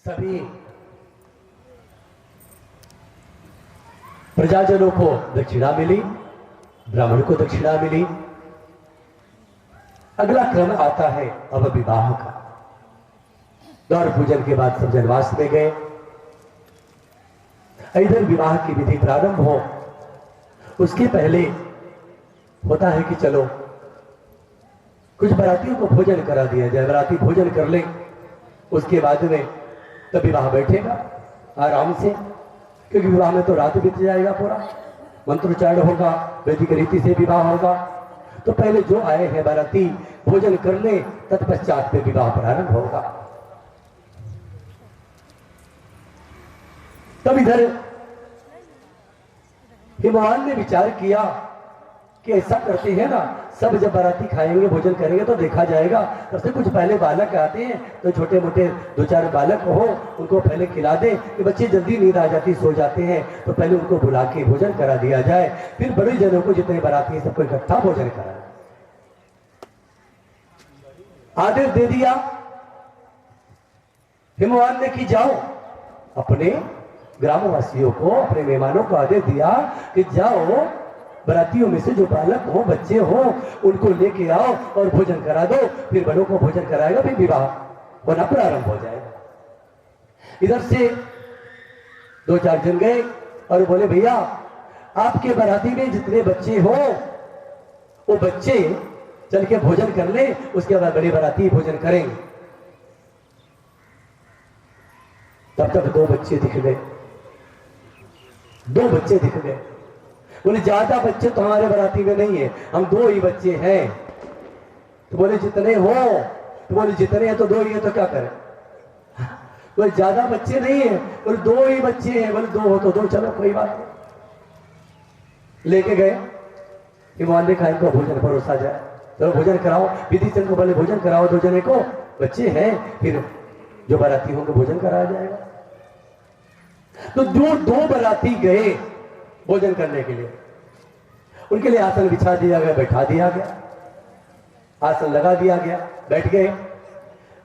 सभी प्रजाजनों को दक्षिणा मिली, ब्राह्मण को दक्षिणा मिली। अगला क्रम आता है अब विवाह का। दौर पूजन के बाद सब जनवास में गए। इधर विवाह की विधि प्रारंभ हो उसके पहले होता है कि चलो कुछ बारातियों को भोजन करा दिया जाए, बाराती भोजन कर ले, उसके बाद में तब विवाह बैठेगा आराम से, क्योंकि विवाह में तो रात बीत जाएगा, पूरा मंत्रोच्चारण होगा, वैदिक रीति से विवाह होगा। तो पहले जो आए हैं बाराती भोजन कर ले, तत्पश्चात में विवाह प्रारंभ होगा। तब इधर हिमवान ने विचार किया कि ऐसा करते हैं ना, सब जब बाराती खाएंगे भोजन करेंगे तो देखा जाएगा, सबसे कुछ पहले बालक आते हैं तो छोटे मोटे 2-4 बालक हो, उनको पहले खिला दे कि बच्चे जल्दी नींद आ जाती, सो जाते हैं, तो पहले उनको बुला के भोजन करा दिया जाए, फिर बड़े जनों को जितने बाराती हैं सबको इकट्ठा भोजन कराए। आदेश दे दिया हिमवान ने कि जाओ, अपने ग्रामवासियों को, अपने मेहमानों को आदेश दिया कि जाओ बरातियों में से जो बालक हो, बच्चे हो, उनको लेके आओ और भोजन करा दो, फिर बड़ों को भोजन कराएगा, फिर विवाह होना प्रारंभ हो जाएगा। इधर से 2-4 जन गए और बोले भैया आपके बाराती में जितने बच्चे हो वो बच्चे चल के भोजन कर ले, उसके बाद बड़े बाराती भोजन करेंगे। तब तक 2 बच्चे दिख गए, 2 बच्चे दिख गए। बोले ज्यादा बच्चे तो हमारे बाराती में नहीं है, हम 2 ही बच्चे हैं। तो बोले जितने हो, तो बोले जितने हैं तो 2 ही है, तो क्या करें। बोले ज्यादा बच्चे नहीं है, बोले 2 ही बच्चे हैं। बोले 2 हो तो 2, चलो कोई बात नहीं। लेके गए, हिमवान ने कहा इनको भोजन परोसा जाए, चलो भोजन कराओ। विधिचंद को बोले भोजन कराओ 2 जने को, बच्चे हैं, फिर जो बाराती होंगे भोजन कराया जाएगा। तो 2 बाराती गए भोजन करने के लिए, उनके लिए आसन बिछा दिया गया, बैठा दिया गया, आसन लगा दिया गया, बैठ गए।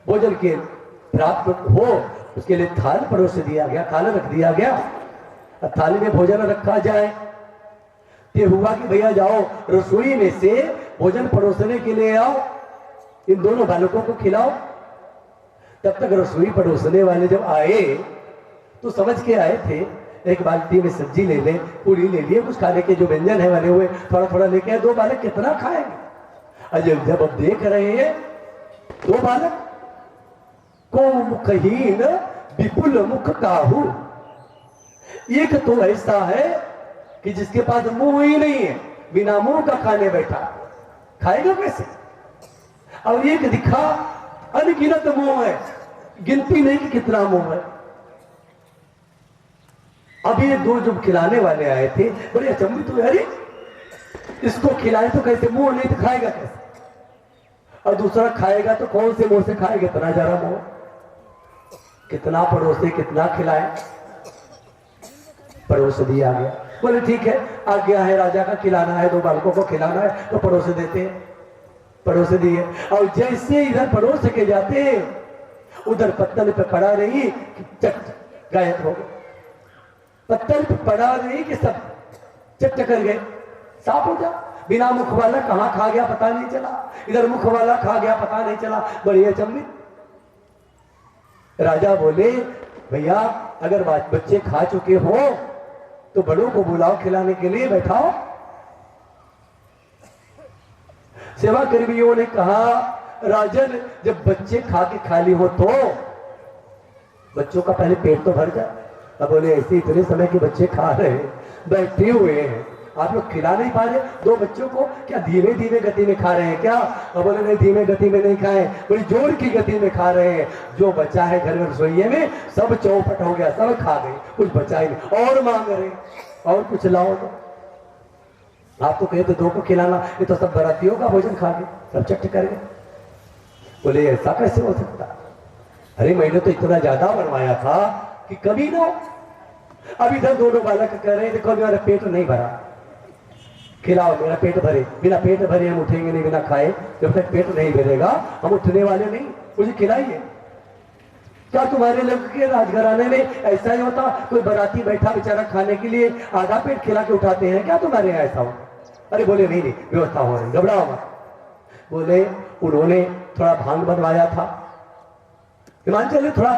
भोजन के प्राप्त हो उसके लिए थाल परोस दिया गया, थाल रख दिया गया। अब थाली में भोजन रखा जाए, ये हुआ कि भैया जाओ रसोई में से भोजन परोसने के लिए आओ, इन दोनों बालकों को खिलाओ। तब तक रसोई परोसने वाले जब आए तो समझ के आए थे, एक बाल्टी में सब्जी ले ले, पूरी ले लिए, कुछ खाने के जो व्यंजन है बने हुए थोड़ा थोड़ा लेके आए। 2 बालक कितना खाएंगे। अजब जब अब देख रहे हैं 2 बालक को मुखहीन विपुल मुख काहू, एक तो ऐसा है कि जिसके पास मुंह ही नहीं है, बिना मुंह का खाने बैठा, खाएगा कैसे। और एक दिखा अनगिनत मुंह है, गिनती नहीं कि कितना मुंह है। अब ये 2 जो खिलाने वाले आए थे बड़े अचंभित हुए, अरे इसको खिलाए तो कैसे, मुंह नहीं तो खाएगा कैसे। और दूसरा खाएगा तो कौन से मुंह से खाएगा, इतना जरा मुंह, कितना परोसे, कितना खिलाए। परोस दिया गया। बोले ठीक है, आज्ञा है राजा का, खिलाना है, 2 बालकों को खिलाना है तो परोस देते हैं। परोस दिए, और जैसे इधर परोस के जाते उधर पत्तल पे पड़ा रही, चट गायब हो गए। पत्तल पे पड़ा रही कि सब चट कर गए, साफ हो जा। बिना मुख वाला कहां खा गया पता नहीं चला, इधर मुख वाला खा गया पता नहीं चला, बड़ी अचंभित। राजा बोले भैया अगर बच्चे खा चुके हो तो बड़ों को बुलाओ खिलाने के लिए, बैठाओ। सेवा कर्मियों ने कहा राजन जब बच्चे खा के खाली हो तो बच्चों का पहले पेट तो भर जाए। अब बोले ऐसे इतने समय के बच्चे खा रहे हैं, बैठे हुए हैं, आप लोग खिला नहीं पा रहे 2 बच्चों को, क्या धीमे धीमे गति में खा रहे हैं क्या। अब बोले नहीं धीमे गति में नहीं खाए, बड़ी जोर की गति में खा रहे हैं। जो बचा है घर में रसोइये में सब चौपट हो गया, सब खा गए, कुछ बचा ही नहीं। और मांग रहे और कुछ लाओ तो। आप तो कहते 2 को खिलाना, ये तो सब बारातियों का भोजन खा गए, सब चट कर गए। बोले ऐसा कैसे हो सकता, अरे मैंने तो इतना ज्यादा बनवाया था कि कभी ना। अब इधर 2 बालक कह रहे हैं देखो मेरा पेट नहीं भरा, खिलाओ मेरा पेट भरे। बिना पेट भरे हम उठेंगे नहीं, बिना खाए जब तक पेट नहीं भरेगा हम उठने वाले नहीं, मुझे खिलाइए। क्या तुम्हारे लोग के राजघराने में ऐसा ही होता? कोई बाराती बैठा बेचारा खाने के लिए आधा पेट खिला के उठाते हैं क्या तुम्हारे यहाँ ऐसा होता? अरे बोले नहीं नहीं, व्यवस्था हो रही, घबराओ मत। बोले उन्होंने थोड़ा भांग बनवाया था, हिमाचल ने थोड़ा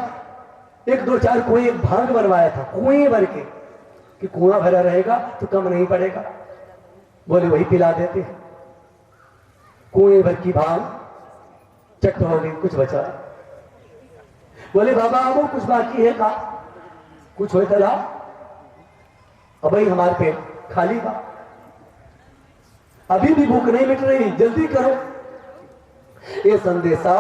1-2-4 कुएं भांग बनवाया था, कुएं भर के, कि कुआं भरा रहेगा तो कम नहीं पड़ेगा। बोले वही पिला देते। कुएं भर की भांग चट हो गई, कुछ बचा। बोले बाबा वो कुछ बाकी है का? कुछ हो तो लाओ। अब भाई हमारे पेट खाली बा, अभी भी भूख नहीं मिट रही, जल्दी करो। ये संदेशा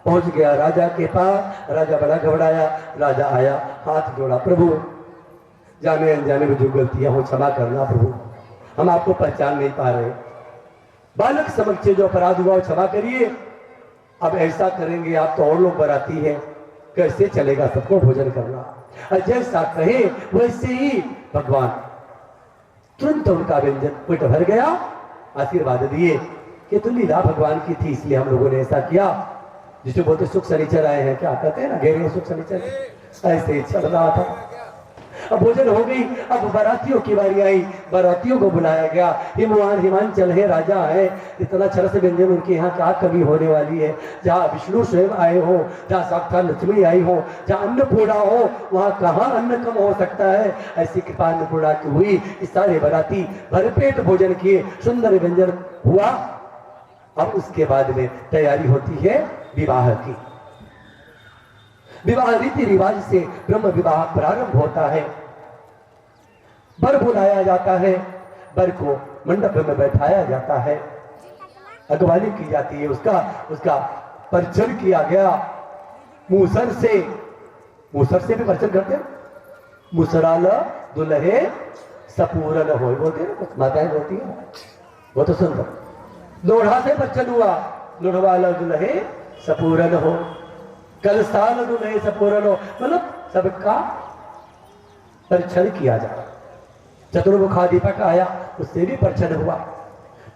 पहुंच गया राजा के पास। राजा बड़ा घबराया। राजा आया, हाथ जोड़ा, प्रभु जाने अनजाने में जो गलतियां हो क्षमा करना प्रभु, हम आपको पहचान नहीं पा रहे। बालक समक्ष जो अपराध हुआ क्षमा करिए। अब ऐसा करेंगे आप तो और लोग बराती हैं, कैसे चलेगा सबको भोजन करना? और जैसा कहे वैसे ही भगवान तुरंत उनका व्यंजन पेट भर गया। आशीर्वाद दिए कि तो लीला भगवान की थी इसलिए हम लोगों ने ऐसा किया। जिसे बोलते सुख शनिचर आए हैं, क्या कहते हैं ना, घेरे सुख शनिचर, ऐसे ही चल रहा था। अब भोजन हो गई। अब बारातियों की बारी आई, बारातियों को बुलाया गया। हिमाचल है, राजा है, इतना अच्छा से व्यंजन उनके यहाँ क्या कमी होने वाली है? जहाँ विष्णु स्वयं आए हो, जहाँ साक्षात लक्ष्मी आई हो, जहाँ अन्नपूर्णा हो, वहाँ कहाँ अन्न कम हो सकता है? ऐसी कृपा अन्नपूर्णा की हुई। इस सारे बाराती भरपेट भोजन किए, सुंदर व्यंजन हुआ। अब उसके बाद में तैयारी होती है विवाह की। विवाह रीति रिवाज से ब्रह्म विवाह प्रारंभ होता है। वर बुलाया जाता है, वर को मंडप में बैठाया जाता है, अगवानी की जाती है, उसका परिचय किया गया मूसर से भी परिचय करते हैं। मुसराल दुल्हे सपूरन हो, बोलते हैं ना, कुछ माताएं बोलती है, वो तो सुंदर। लोढ़ा से परिचय हुआ, लोढ़वाला दुल्हे सपूरन हो, कल साल दुल्हे सपूरन हो, मतलब सबका परिचय किया जा रहा। चतुर्मुखा दीपक आया, उससे भी परिचय हुआ,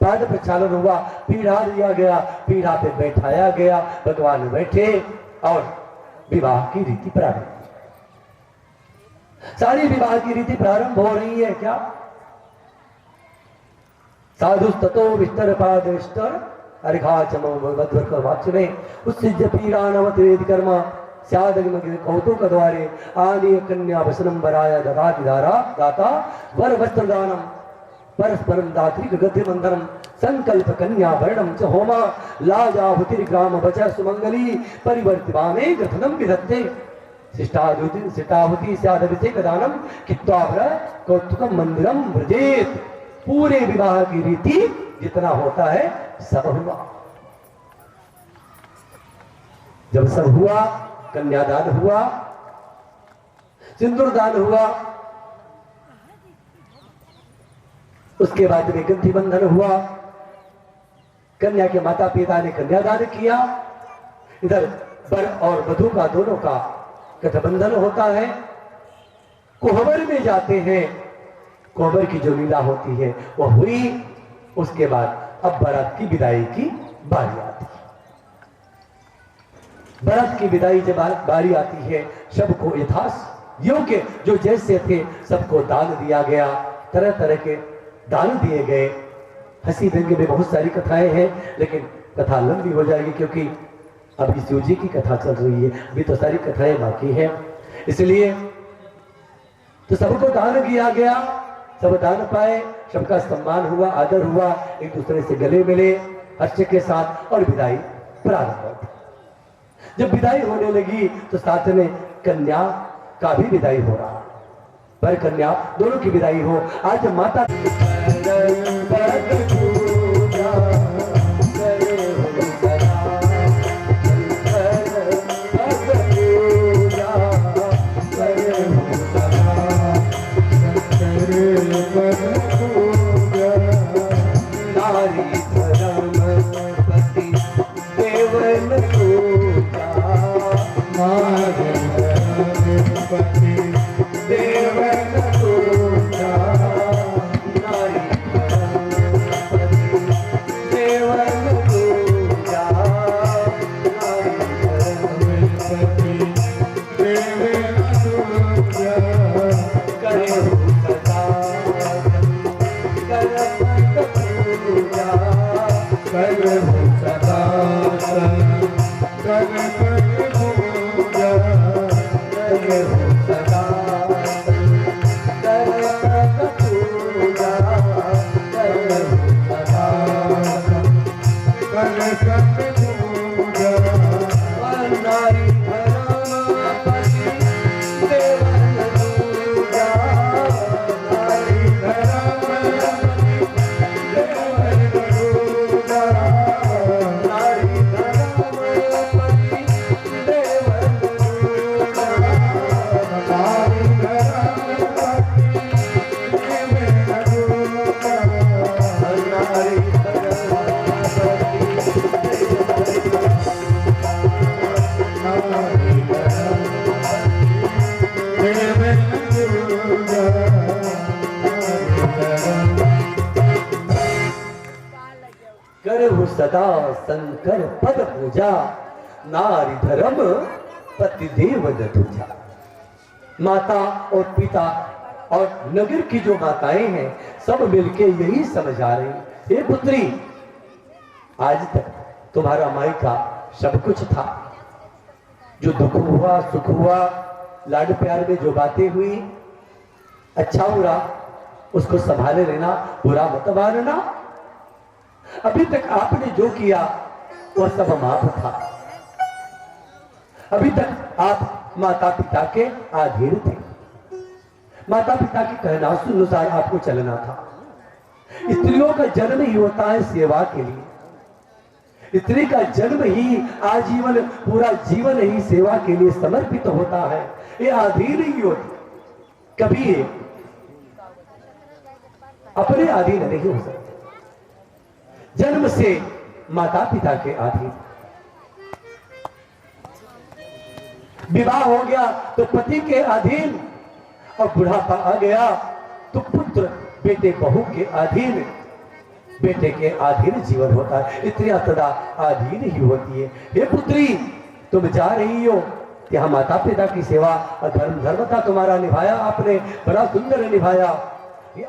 पाद प्रचालन हुआ, पीढ़ा दिया गया, पीढ़ा पे बैठाया गया, भगवान बैठे और विवाह की रीति प्रारंभ। सारी विवाह की रीति प्रारंभ हो रही है। क्या साधु ततो विस्तर पादिष्टर अर्घाचमे उत्सिज्य पीड़ानवत कर्म कौतुक द्वारे आनीय कन्या वसनम वराय ददाति दारा दाता वर वस्त्रदानम परस्परम दात्रिक गति मंदरम संकल्प कन्या वर्णम च होमा लाजाहुतिर्ग्राम बच सुमंगली परिवर्तिवामे ग्रथनम विधत्ते शिष्टाहुति स्यादभिषेकदानम कित्वाभ्र कौतुकम मंदिरम व्रजेत। पूरे विवाह की रीति जितना होता है सब हुआ। जब सब हुआ, कन्यादान हुआ, सिंदूरदान हुआ, उसके बाद में ग्रंथि बंधन हुआ, कन्या के माता पिता ने कन्यादान किया। इधर वर और वधू का दोनों का गठबंधन होता है। कोहबर में जाते हैं, कोहबर की जो लीला होती है वो हुई। उसके बाद अब बारात की विदाई की बारी आती है। बारात की विदाई जब बारी आती है, सबको यथास योग्य जो जैसे थे सबको दान दिया गया, तरह तरह के दान दिए गए। हंसी व्यंग्य में बहुत सारी कथाएं हैं, लेकिन कथा लंबी हो जाएगी क्योंकि अभी शिव जी की कथा चल रही है, अभी तो सारी कथाएं बाकी हैं। इसलिए तो सबको दान किया गया, सब दान पाए, सबका सम्मान हुआ, आदर हुआ, एक दूसरे से गले मिले हर्ष के साथ और विदाई प्रारंभ होती। जब विदाई होने लगी तो साथ में कन्या का भी विदाई हो रहा, पर कन्या दोनों की विदाई हो। आज माता करहु सदा शंकर पद पूजा, नारी धर्म पति देव न दूजा। माता और पिता और नगर की जो माताएं हैं सब मिलके यही समझा रही, हे पुत्री, आज तक तुम्हारा माई का सब कुछ था, जो दुख हुआ सुख हुआ, लाड प्यार में जो बातें हुई, अच्छा बुरा उसको संभाले लेना, बुरा मत मानना। अभी तक आपने जो किया वह सब माफ था। अभी तक आप माता पिता के अधीन थे, माता पिता के कहना अनुसार आपको चलना था। स्त्रियों का जन्म ही होता है सेवा के लिए। स्त्री का जन्म ही आजीवन पूरा जीवन ही सेवा के लिए समर्पित होता है। ये अधीन ही होती, कभी अपने अधीन नहीं हो सकते। जन्म से माता पिता के अधीन, विवाह हो गया तो पति के अधीन, और बुढ़ापा आ गया तो पुत्र बेटे बहू के अधीन, बेटे के अधीन जीवन होता है। स्त्रियां सदा अधीन ही होती है। हे पुत्री, तुम जा रही हो, यहाँ माता पिता की सेवा और धर्मता तुम्हारा निभाया आपने, बड़ा सुंदर निभाया।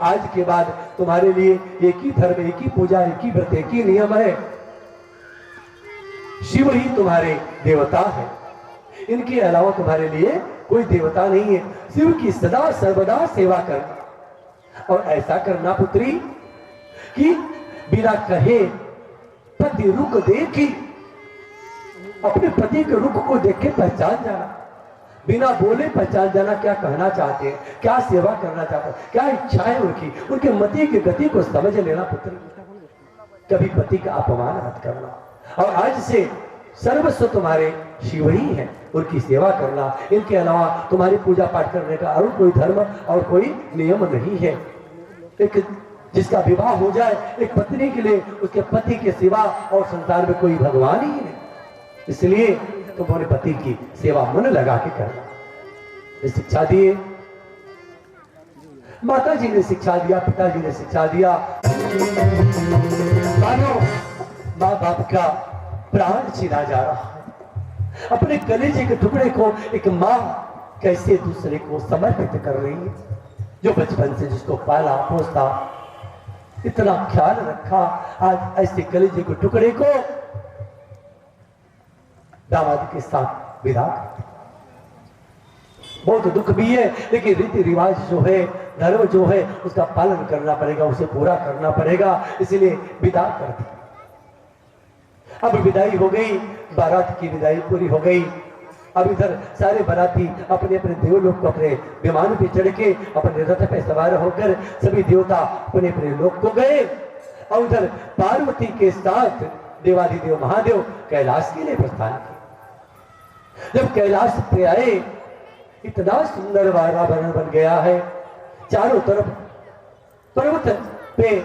आज के बाद तुम्हारे लिए एक ही धर्म, एक ही पूजा, एक ही व्रत, एक ही नियम है। शिव ही तुम्हारे देवता है, इनके अलावा तुम्हारे लिए कोई देवता नहीं है। शिव की सदा सर्वदा सेवा करना, और ऐसा करना पुत्री कि बिना कहे पति रुख देखी, अपने पति के रुख को देख के पहचान जाना, बिना बोले पहचान जाना क्या कहना चाहते हैं, क्या सेवा करना चाहते हैं, क्या इच्छाएं उनकी, उनके मति की गति को समझ लेना पुत्री। कभी पति का अपमान मत करना। और आज से सर्वस्व तुम्हारे शिव ही है, उनकी सेवा करना। इनके अलावा तुम्हारी पूजा पाठ करने का और कोई धर्म और कोई नियम नहीं है। एक जिसका विवाह हो जाए, एक पत्नी के लिए उसके पति के सिवा और संसार में कोई भगवान ही नहीं। इसलिए तुम्हारे पति की सेवा मन लगा के करना। शिक्षा दिए, माता जी ने शिक्षा दिया, पिताजी ने शिक्षा दिया। मानो माँ बाप का प्राण छीना जा रहा है, अपने कलेजे के टुकड़े को एक माँ कैसे दूसरे को समर्पित कर रही है, जो बचपन से जिसको पाला पोसा, इतना ख्याल रखा, आज ऐसे कलेजे के टुकड़े को दामाद के साथ विदा करते। बहुत दुख भी है, लेकिन रीति रिवाज जो है, धर्म जो है, उसका पालन करना पड़ेगा, उसे पूरा करना पड़ेगा, इसलिए विदा कर दी। अब विदाई हो गई, बारात की विदाई पूरी हो गई। अब इधर सारे बाराती अपने अपने देवलोक को, अपने विमान पे चढ़ के, अपने रथ पे सवार होकर सभी देवता अपने अपने लोक को गए। और उधर पार्वती के साथ देवाधिदेव महादेव कैलाश के लिए प्रस्थान किया। जब कैलाश पे आए, इतना सुंदर वातावरण बन गया है, चारों तरफ पर्वत पे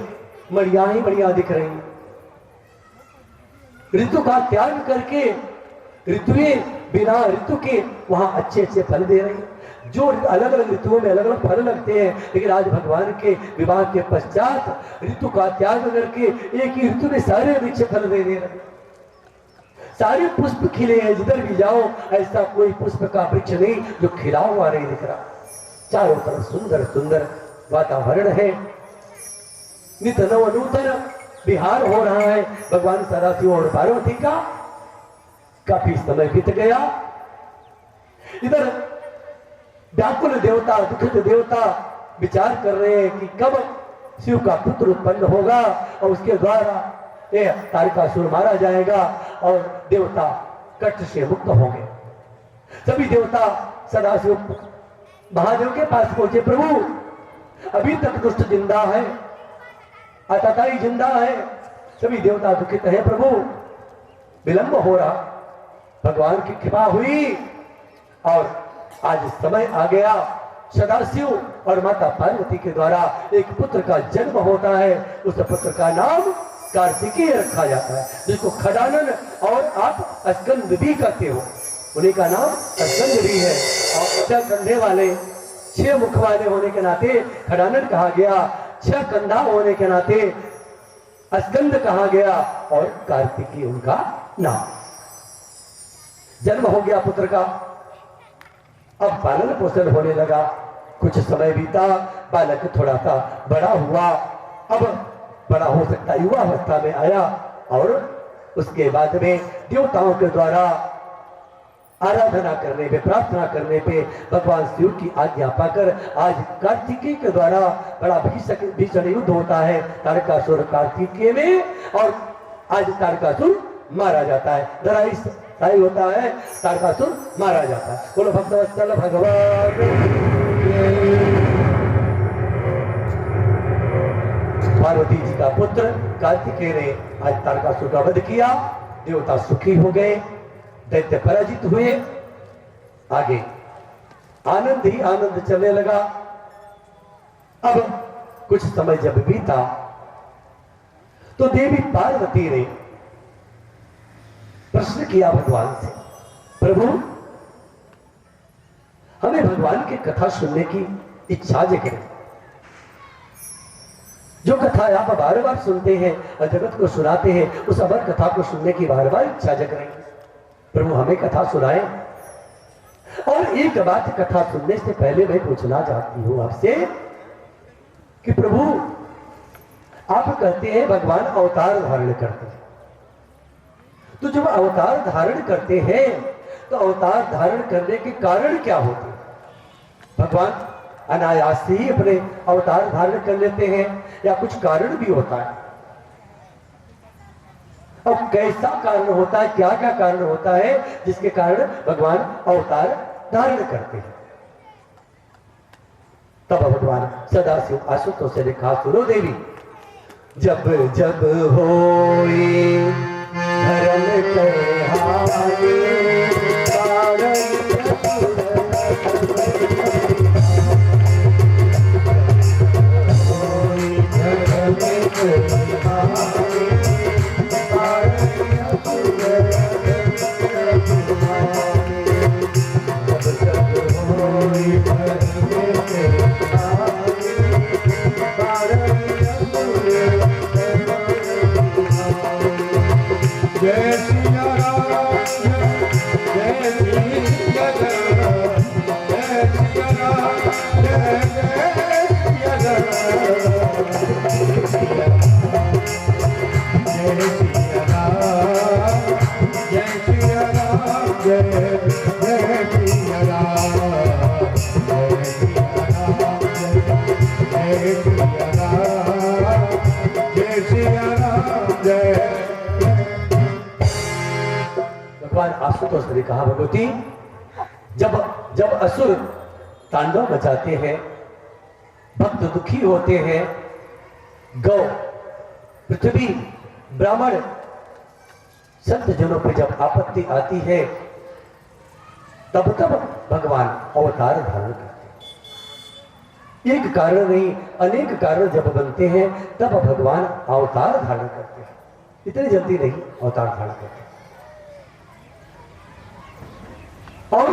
मड़िया ही मड़िया दिख रही, ऋतु का त्याग करके ऋतुएं बिना ऋतु के वहां अच्छे अच्छे फल दे रही। जो अलग अलग ऋतुओं में अलग अलग फल लगते हैं, लेकिन आज भगवान के विवाह के पश्चात ऋतु का त्याग करके एक ही ऋतु में सारे वृक्ष फल दे रहे, सारे पुष्प खिले हैं। जिधर भी जाओ ऐसा कोई पुष्प का वृक्ष नहीं जो खिला हुआ नहीं दिख रहा। चारों तरफ सुंदर सुंदर वातावरण है, नित नव नूतन विहार हो रहा है भगवान सदाशिव और पार्वती का। काफी समय बीत गया। इधर व्याकुल देवता, दुखित देवता विचार कर रहे हैं कि कब शिव का पुत्र उत्पन्न होगा और उसके द्वारा ये तारकासुर मारा जाएगा और देवता कष्ट से मुक्त होंगे। सभी देवता सदाशिव महादेव के पास पहुंचे, प्रभु अभी तक दुष्ट जिंदा है, आतताई जिंदा है, सभी देवता दुखित है, प्रभु विलंब हो रहा। भगवान की कृपा हुई और आज समय आ गया, सदाशिव और माता पार्वती के द्वारा एक पुत्र का जन्म होता है। उस पुत्र का नाम कार्तिकेय रखा जाता है, जिसको खडानन और आप स्कंद भी कहते हो। उन्हीं का नाम स्कंद भी है और 6 कंधे वाले 6 मुख वाले होने के नाते खडानन कहा गया, 6 कंधा होने के नाते स्कंद कहा गया और कार्तिकेय उनका नाम। जन्म हो गया पुत्र का, अब पालन पोषण होने लगा। कुछ समय बीता, बालक थोड़ा सा बड़ा हुआ, अब बड़ा हो सकता युवा अवस्था में आया और उसके बाद में देवताओं के द्वारा आराधना करने पे, प्रार्थना करने पे भगवान शिव की आज्ञा पाकर आज कार्तिकेय के द्वारा बड़ा भीषण युद्ध होता है तारकासुर कार्तिकेय में और आज तारकासुर मारा जाता है। लड़ाई होता है, तारकासुर मारा जाता है। बोलो भक्तवत्सल भगवान। पार्वती जी का पुत्र कार्तिकेय ने आज तारकासुर का वध किया, देवता सुखी हो गए, दैत्य पराजित हुए। आगे आनंद ही आनंद चलने लगा। अब कुछ समय जब बीता तो देवी पार्वती ने प्रश्न किया भगवान से, प्रभु हमें भगवान की कथा सुनने की इच्छा जगे। जो कथा आप बार बार सुनते हैं और जगत को सुनाते हैं, उस अमर कथा को सुनने की बार बार इच्छा जग रही है। प्रभु हमें कथा सुनाए। और एक बात कथा सुनने से पहले मैं पूछना चाहती हूं आपसे कि प्रभु आप कहते हैं भगवान अवतार धारण करते हैं, तो जब अवतार धारण करते हैं तो अवतार धारण करने के कारण क्या होते हैं? भगवान अनायास ही अपने अवतार धारण कर लेते हैं या कुछ कारण भी होता है? और कैसा कारण होता है, क्या क्या कारण होता है जिसके कारण भगवान अवतार धारण करते हैं? तब भगवान सदाशिव आशुतोष से लिखा, सुनो देवी, जब जब होई धर्म कहानी भगवान आशुतोष ने कहा, भगवती जब जब असुर तांडव मचाते हैं, भक्त दुखी होते हैं, गौ पृथ्वी ब्राह्मण संत जनों पर जब आपत्ति आती है, तब तब भगवान अवतार धारण करते हैं। एक कारण नहीं, अनेक कारण जब बनते हैं तब भगवान अवतार धारण करते हैं, इतनी जल्दी नहीं अवतार धारण करते। और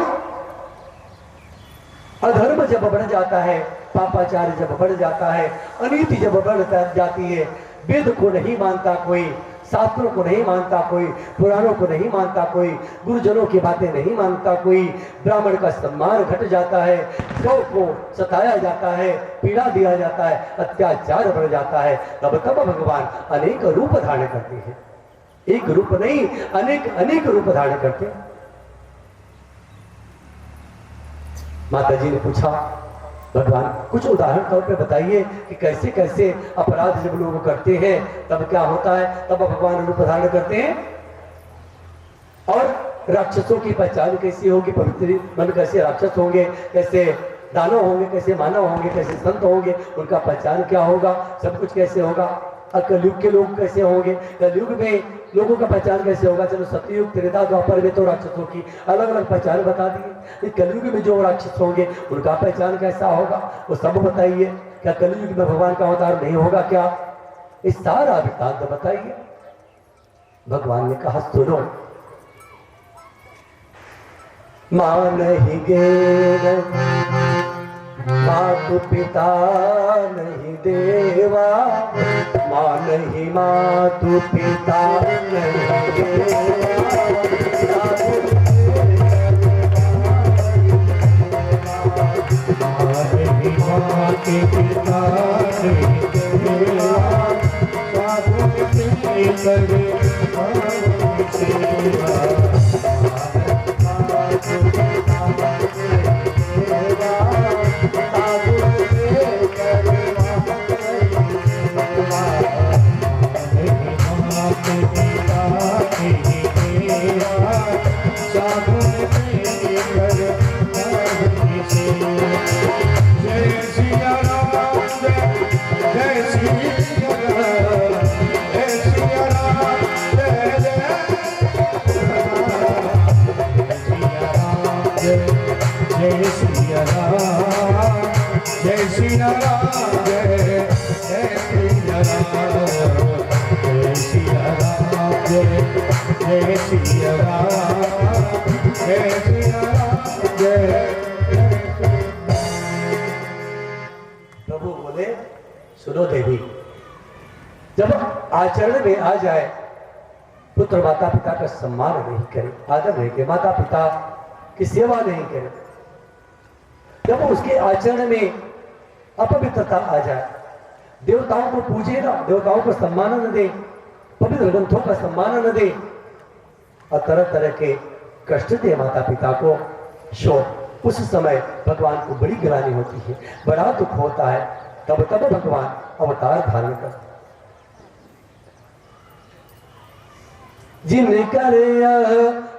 अधर्म जब बढ़ जाता है, पापाचार जब बढ़ जाता है, अनीति जब बढ़ जाती है, वेद को नहीं मानता कोई, शास्त्रों को नहीं मानता कोई, पुराणों को नहीं मानता कोई, गुरुजनों की बातें नहीं मानता कोई, ब्राह्मण का सम्मान घट जाता है, गौ को सताया जाता है, पीड़ा दिया जाता है, अत्याचार बढ़ जाता है, तब तब भगवान अनेक रूप धारण करते हैं। एक रूप नहीं, अनेक अनेक रूप धारण करते हैं। माता जी ने पूछा, भगवान कुछ उदाहरण तौर पे बताइए कि कैसे कैसे अपराध जब लोग करते हैं तब क्या होता है, तब भगवान रूप धारण करते हैं, और राक्षसों की पहचान कैसी होगी, पवित्र मन कैसे राक्षस होंगे, कैसे दानव होंगे, कैसे मानव होंगे, कैसे संत होंगे, उनका पहचान क्या होगा, सब कुछ कैसे होगा, और कलयुग के लोग कैसे होंगे, कलयुग में लोगों का पहचान कैसे होगा। चलो सतयुग त्रेता द्वापर में तो राक्षसों की अलग अलग पहचान बता दी, कलयुग में जो राक्षस होंगे उनका पहचान कैसा होगा वो सब बताइए। क्या कलयुग में भगवान का अवतार नहीं होगा क्या, इस सारा वृत्तांत बताइए। भगवान ने कहा सुनो, मां नहीं गे मातु पिता नहीं देवा, मां नहीं मातु पिता नहीं देवा, मातु पिता नहीं देवा, साधु करे प्रभु बोले सुनो देवी, जब आचरण में आ जाए पुत्र माता पिता का सम्मान नहीं करे, आदर नहीं करे, माता पिता की सेवा नहीं करे, जब उसके आचरण में अपवित्रता आ जाए, देवताओं को पूजे ना, देवताओं को सम्मान न दे, पवित्र ग्रंथों का सम्मान न दे, और तरह तरह के कष्ट दे माता पिता को, शोक, उस समय भगवान को बड़ी ग्लानि होती है, बड़ा दुख होता है। तब तब भगवान अवतार धारण कर, जिनकर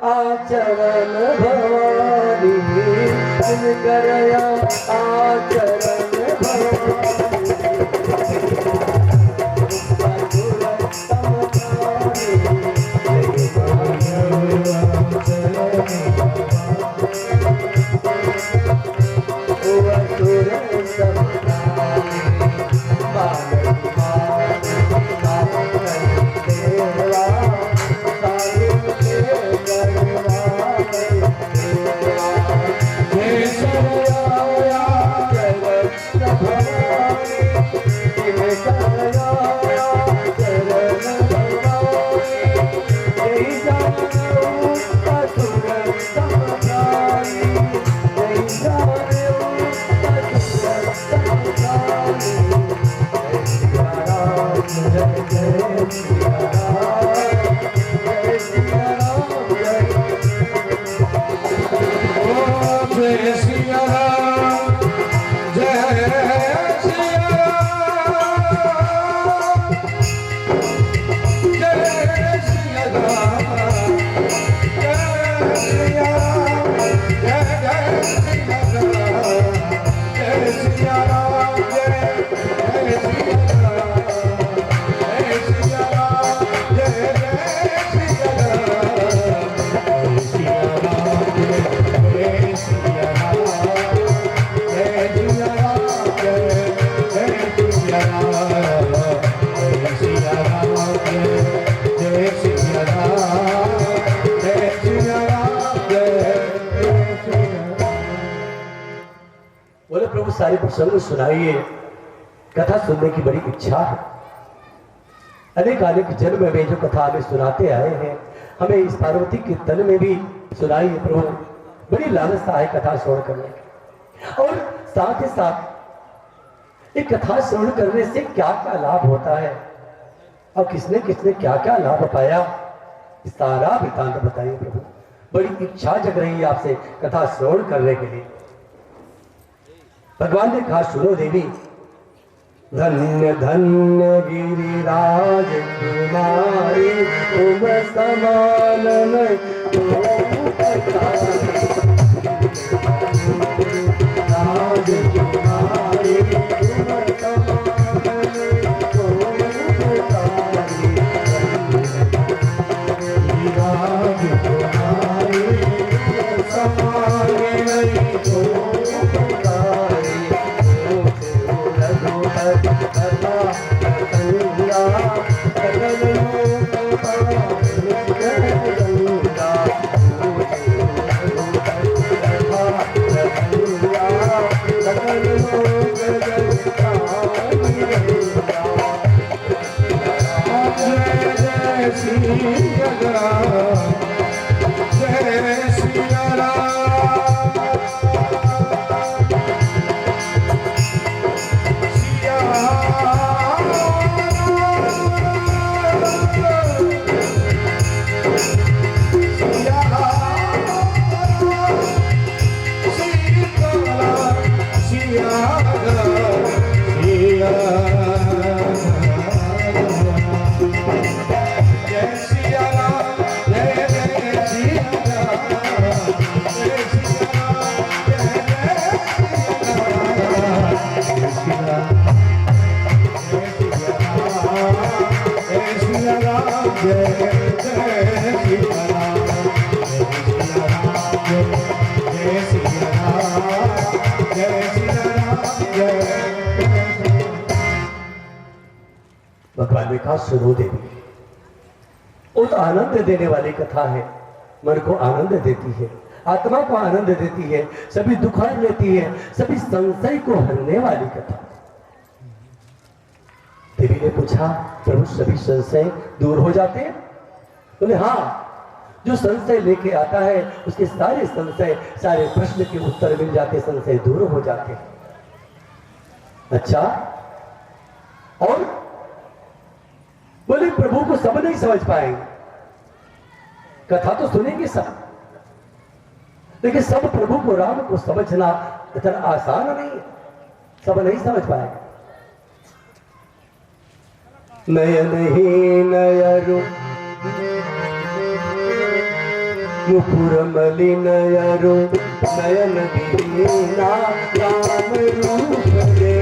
आचरण भवानी, जिनकर आचरण भवानी, सारे प्रसंग सुनाइए, कथा सुनने की बड़ी इच्छा है। अनेक अनेक जन्म में जो कथा हमें सुनाते आए हैं, हमें इस पार्वती के तन में भी सुनाइए प्रभु, बड़ी लालसा है कथा श्रवण करने की। और साथ ही साथ एक कथा श्रवण करने से क्या क्या लाभ होता है और किसने किसने क्या क्या लाभ पाया, सारा वृतांत बताइए प्रभु। बड़ी इच्छा जग रही है आपसे कथा श्रवण करने के लिए। भगवान ने कहा सुनो देवी, धन्य धन्य गिरिराज कुमारी, तुम समान नहीं राज कुमारी, तुम समान नहीं भगवान ने कहा सुनो देवी, बहुत आनंद देने वाली कथा है, मन को आनंद देती है, आत्मा को आनंद देती है, सभी दुख हर लेती है, सभी संशय को हरने वाली कथा। देवी ने पूछा प्रभु सभी संशय दूर हो जाते हैं? बोले हाँ, जो संशय लेके आता है उसके सारे संशय, सारे प्रश्न के उत्तर मिल जाते, संशय दूर हो जाते। अच्छा, और बोले प्रभु को सब नहीं समझ पाएंगे, कथा तो सुनेंगे सब, लेकिन सब प्रभु को, राम को समझना इतना आसान नहीं है, सब नहीं समझ पाएंगे। नयन ही नयरु मुकुर मलिनयरु, नयन दीना राम रूप दे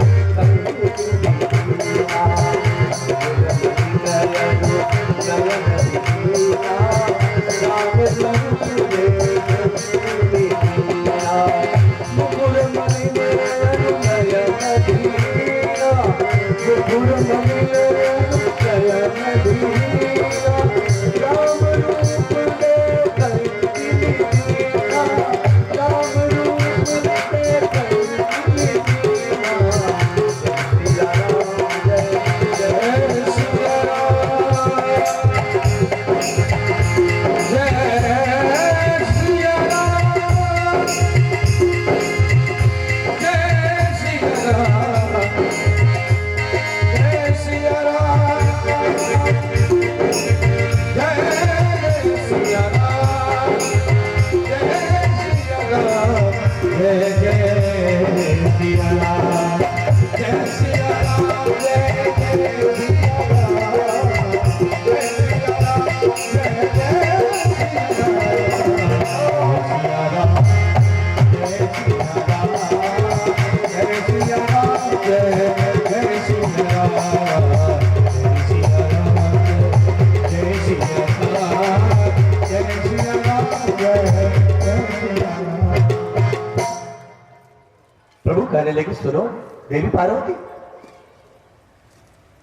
प्रभु कहने लगे सुनो देवी पार्वती,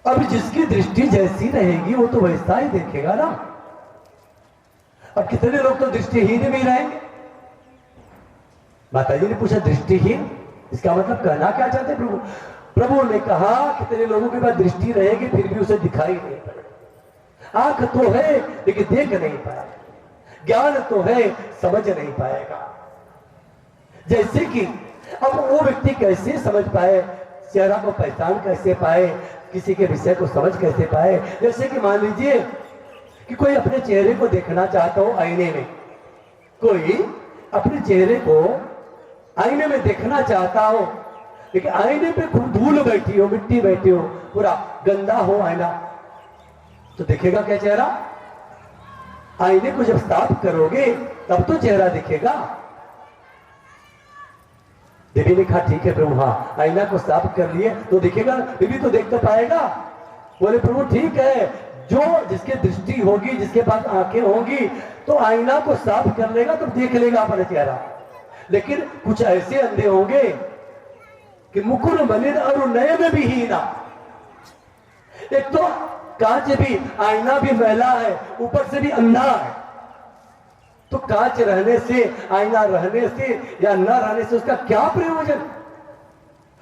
अब जिसकी दृष्टि जैसी रहेगी वो तो वैसा ही देखेगा ना। अब कितने लोग तो दृष्टिहीन भी रहेंगे। माताजी ने पूछा दृष्टिहीन, इसका मतलब कहना क्या चाहते प्रभु? प्रभु ने कहा कितने लोगों के पास दृष्टि रहेगी फिर भी उसे दिखाई नहीं पड़ेगा। आंख तो है लेकिन देख नहीं पाएगा, ज्ञान तो है समझ नहीं पाएगा। जैसे कि अब वो व्यक्ति कैसे समझ पाए, चेहरा को पहचान कैसे पाए, किसी के विषय को समझ कैसे पाए। जैसे कि मान लीजिए कि कोई अपने चेहरे को देखना चाहता हो आईने में, कोई अपने चेहरे को आईने में देखना चाहता हो लेकिन आईने पे खूब धूल बैठी हो, मिट्टी बैठी हो, पूरा गंदा हो आईना, तो दिखेगा क्या चेहरा? आईने को जब साफ करोगे तब तो चेहरा दिखेगा। देवी ने कहा ठीक है प्रभु, हाँ आईना को साफ कर लिए तो दिखेगा, देवी तो देख तो पाएगा। बोले प्रभु ठीक है, जो जिसके दृष्टि होगी, जिसके पास आंखें होंगी, तो आईना को साफ कर लेगा तो देख लेगा अपना चेहरा। लेकिन कुछ ऐसे अंधे होंगे कि मुकुर मलिन और नयन भी हीना। एक तो कांच भी, आईना भी मैला है, ऊपर से भी अंधा है, तो कांच रहने से, आईना रहने से या न रहने से उसका क्या प्रयोजन?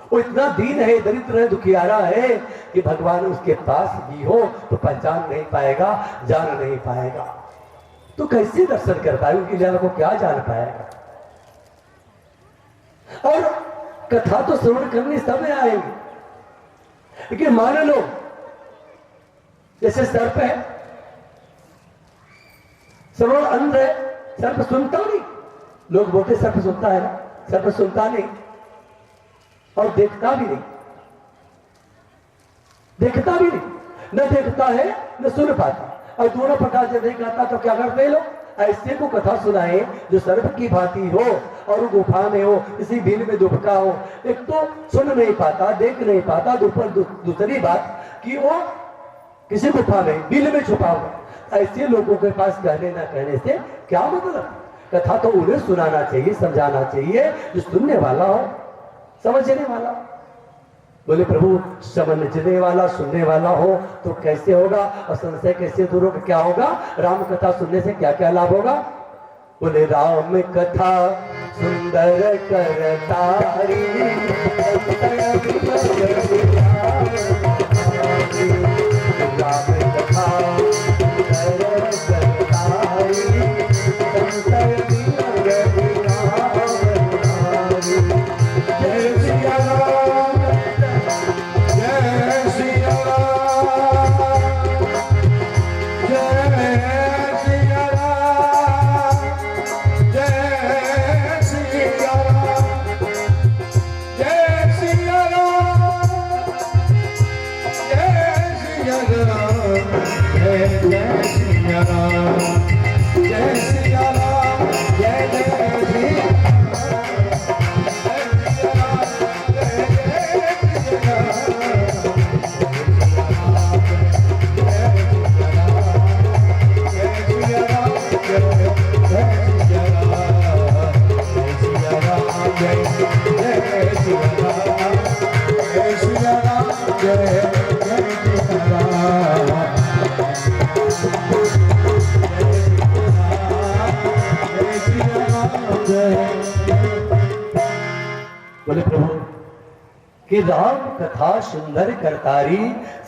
वो इतना दीन है, दरिद्र है, दुखियारा है कि भगवान उसके पास भी हो तो पहचान नहीं पाएगा, जान नहीं पाएगा, तो कैसे दर्शन कर पाएगा? उनकी लीला को क्या जान पाएगा? और कथा तो श्रवण करने सब आएंगे, लेकिन मान लो जैसे सर्प है, श्रवण अंध है, सर्प सुनता नहीं। लोग बोलते सर्प सुनता है ना, सर्प सुनता नहीं और देखता भी नहीं, देखता भी नहीं, न देखता है न सुन पाता, और दोनों प्रकार से नहीं करता। तो क्या करते लोग? ऐसे को कथा सुनाए जो सर्प की भांति हो और वो गुफा में हो, किसी भील में दुबका हो। एक तो सुन नहीं पाता, देख नहीं पाता, दूसरी बात कि वो किसी गुफा में, बिल में छुपा हुआ। ऐसे लोगों के पास कहने ना कहने से क्या मतलब? कथा तो उन्हें सुनाना चाहिए, समझाना चाहिए जो सुनने वाला हो, समझने वाला। बोले प्रभु समझने वाला, सुनने वाला हो तो कैसे होगा, और संशय कैसे दूर होगा, क्या होगा? राम कथा सुनने से क्या क्या लाभ होगा? बोले राम कथा सुंदर करतारी, राम कथा सुंदर करतारी, जय सिया राम, जय सिया राम, जय सिया राम, जय सिया राम, जय सिया राम, जय सिया राम, जय सिया राम, जय सिया राम, जय जय सिया बोले प्रभु कि राम कथा सुंदर करतारी,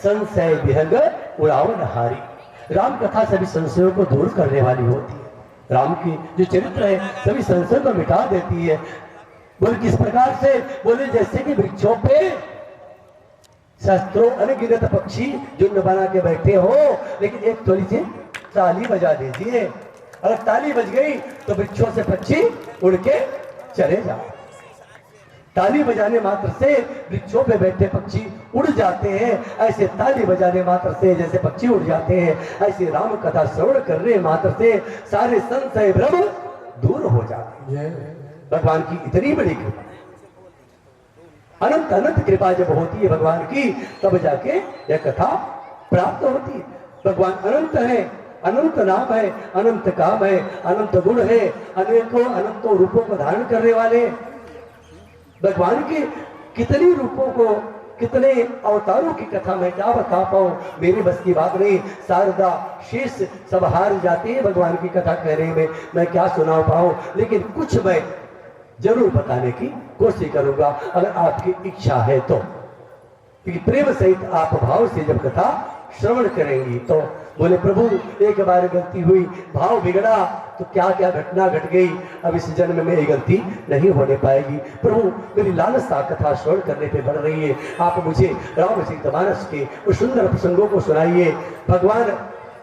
संशय विहग उड़ावन हारी। राम कथा सभी संशयों को दूर करने वाली होती है। राम की जो चरित्र है सभी संशय को मिटा देती है। बोले किस प्रकार से? बोले जैसे कि वृक्षों पे शस्त्रों अनगिनत पक्षी झुंड बना के बैठे हो, लेकिन एक थोड़ी सी ताली बजा दीजिए, अगर ताली बज गई तो वृक्षों से पक्षी उड़ के चले जाओ। ताली बजाने मात्र से वृक्षों पे बैठे पक्षी उड़ जाते हैं, ऐसे ताली बजाने मात्र से जैसे पक्षी उड़ जाते हैं, ऐसे राम कथा श्रवण करने मात्र से सारे संशय भ्रम दूर हो जाते हैं। भगवान की इतनी बड़ी कृपा, अनंत अनंत कृपा जब होती है भगवान की, तब जाके यह कथा प्राप्त होती है। भगवान अनंत है, अनंत नाम है, अनंत काम है, अनंत गुण है, अनेकों अनंतों रूपों को धारण करने वाले भगवान के कितने रूपों को, कितने अवतारों की कथा मैं क्या बता पाऊं, मेरी बस की बात नहीं। शारदा शेष सब हार जाते हैं भगवान की कथा कहने में, मैं क्या सुना पाऊं, लेकिन कुछ मैं जरूर बताने की कोशिश करूंगा अगर आपकी इच्छा है तो। क्योंकि प्रेम सहित आप भाव से जब कथा श्रवण करेंगी तो। बोले प्रभु एक बार गलती हुई, भाव बिगड़ा तो क्या क्या घटना घट गई, अब इस जन्म में ये गलती नहीं होने पाएगी। प्रभु मेरी लालसा कथा श्रवण करने पे बढ़ रही है, आप मुझे रामचरितमानस के उस सुंदर प्रसंगों को सुनाइए। भगवान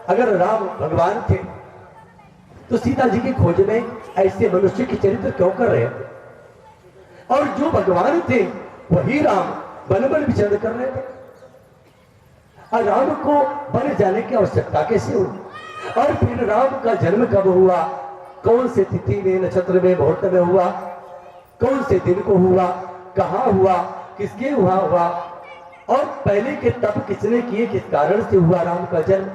अगर राम भगवान थे तो सीता जी की खोज में ऐसे मनुष्य के चरित्र क्यों कर रहे थे? और जो भगवान थे वही राम वन वन विचरण कर रहे थे। और राम को वन जाने की आवश्यकता कैसे हुई? और फिर राम का जन्म कब हुआ, कौन से तिथि में, नक्षत्र में, मुहूर्त में हुआ, कौन से दिन को हुआ, कहाँ हुआ, किसके वहां हुआ, और पहले के तप किसने किए, किस कारण से हुआ राम का जन्म,